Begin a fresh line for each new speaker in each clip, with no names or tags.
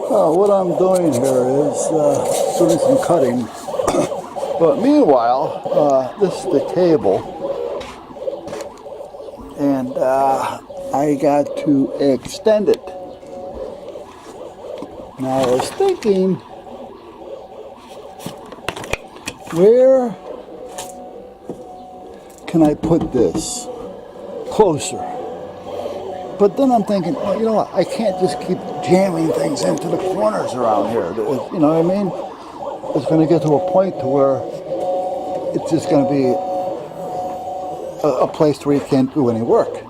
What I'm doing here is doing some cutting. But meanwhile, this is the cable, and I got to extend it. Now I was thinking, where can I put this closer? But then I'm thinking, well, you know what, I can't just keep jamming things into the corners around here. You know what I mean? It's going to get to a point to where it's just going to be a place where you can't do any work.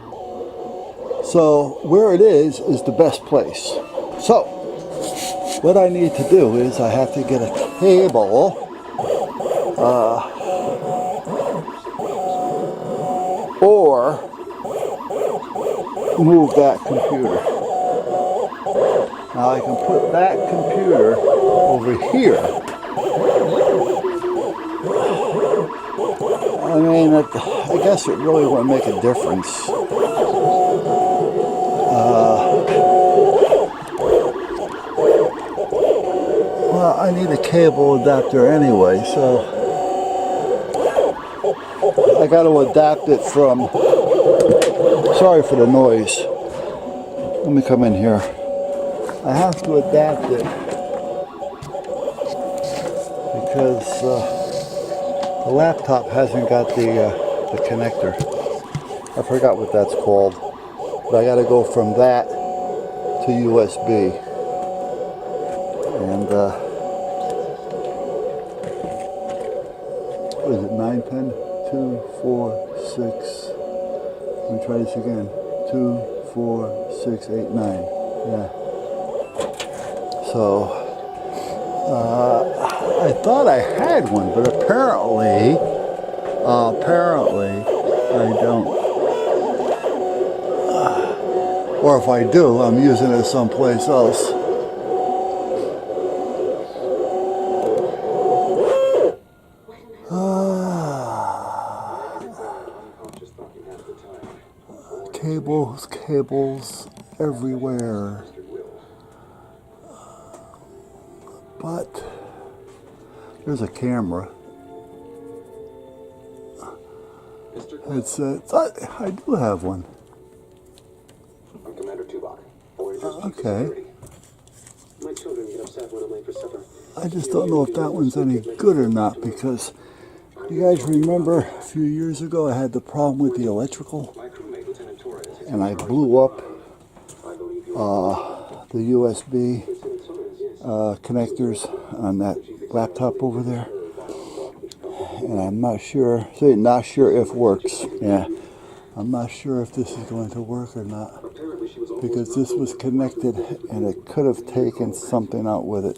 So where it is the best place. So what I need to do is I have to get a cable or move that computer. Now I can put that computer over here. I mean, I guess it really wouldn't make a difference. Well, I need a cable adapter anyway, so I got to adapt it from, sorry for the noise. Let me come in here. I have to adapt it because the laptop hasn't got the connector. I forgot what that's called, but I got to go from that to USB. And what is it, 9 pin? 2, 4, 6. Let me try this again. 2, 4, 6, 8, 9. Yeah. So I thought I had one, but apparently I don't. Or if I do, I'm using it someplace else. Cables everywhere. But there's a camera. It's I do have one.
I'm Commander Tuvok.
Okay. I just don't know if that one's any good or not, because you guys remember a few years ago I had the problem with the electrical, and I blew up the USB connectors on that laptop over there, and I'm not sure, not sure if it works. Yeah, I'm not sure if this is going to work or not, because this was connected and it could have taken something out with it.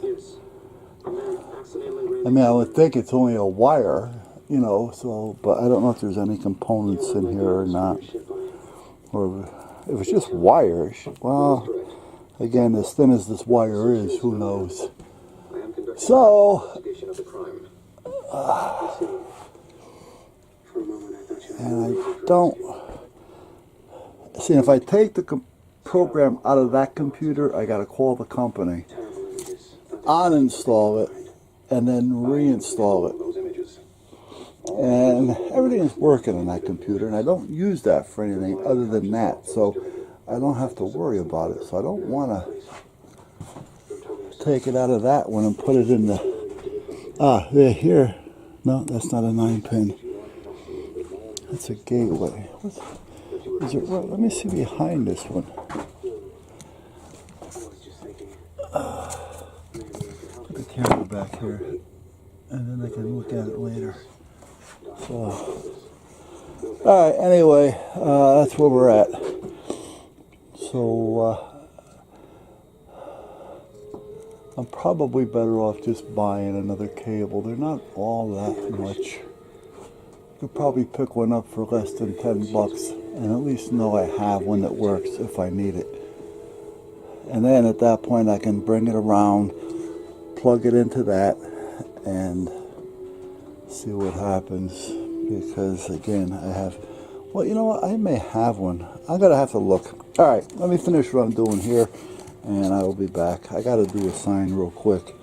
I mean, I would think it's only a wire, you know, so, but I don't know if there's any components in here or not. Or if it's just wires, well, again, as thin as this wire is, who knows. So, and I don't, see, if I take the program out of that computer, I gotta call the company, uninstall it, and then reinstall it. And everything is working on that computer, and I don't use that for anything other than that, so I don't have to worry about it. So I don't want to take it out of that one and put it in the, there, here. No, that's not a 9 pin. That's a gateway. Is it, let me see behind this one. Put the camera back here, and then I can look at it later. So, alright, anyway, that's where we're at. So, I'm probably better off just buying another cable. They're not all that much. You could probably pick one up for less than $10 and at least know I have one that works if I need it. And then at that point I can bring it around, plug it into that, and see what happens. Because again, I have, well, you know what, I may have one. I'm gonna have to look. All right, let me finish what I'm doing here, and I will be back. I got to do a sign real quick,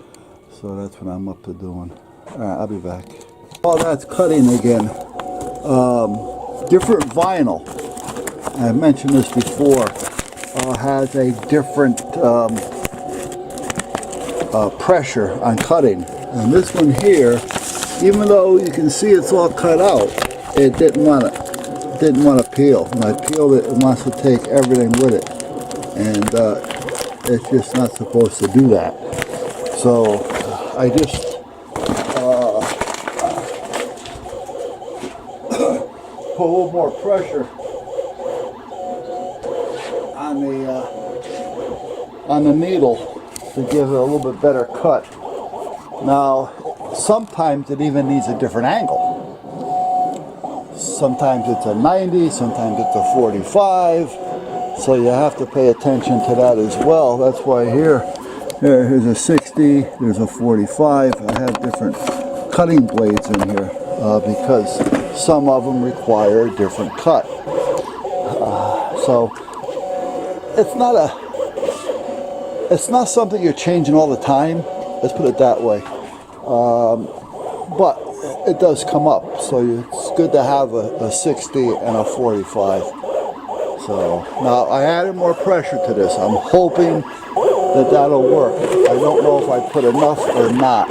so that's what I'm up to doing. All right, I'll be back. While that's cutting again, different vinyl, I mentioned this before, has a different pressure on cutting. And this one here, even though you can see it's all cut out, it didn't want to peel. When I peeled it, it wants to take everything with it, and it's just not supposed to do that. So I just put a little more pressure on the needle to give it a little bit better cut. Now, sometimes it even needs a different angle. Sometimes it's a 90, sometimes it's a 45, so you have to pay attention to that as well. That's why here's a 60, there's a 45. I have different cutting blades in here because some of them require a different cut. So it's not something you're changing all the time. Let's put it that way. But it does come up, so it's good to have a 60 and a 45. So now I added more pressure to this. I'm hoping that that'll work. I don't know if I put enough or not.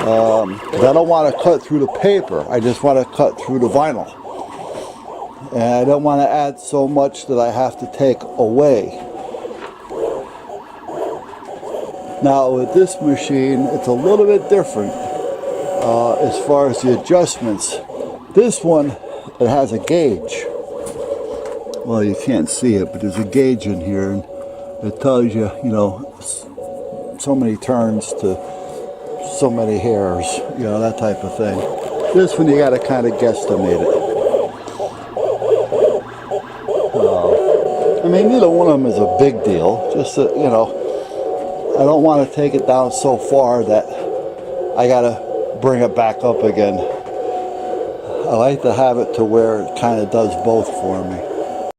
'Cause I don't want to cut through the paper. I just want to cut through the vinyl. And I don't want to add so much that I have to take away. Now with this machine, it's a little bit different as far as the adjustments. This one, it has a gauge. Well, you can't see it, but there's a gauge in here, and it tells you, so many turns to so many hairs, that type of thing. This one, you got to kind of guesstimate it. I mean, neither one of them is a big deal. Just that, I don't want to take it down so far that I got to bring it back up again. I like to have it to where it kind of does both for me.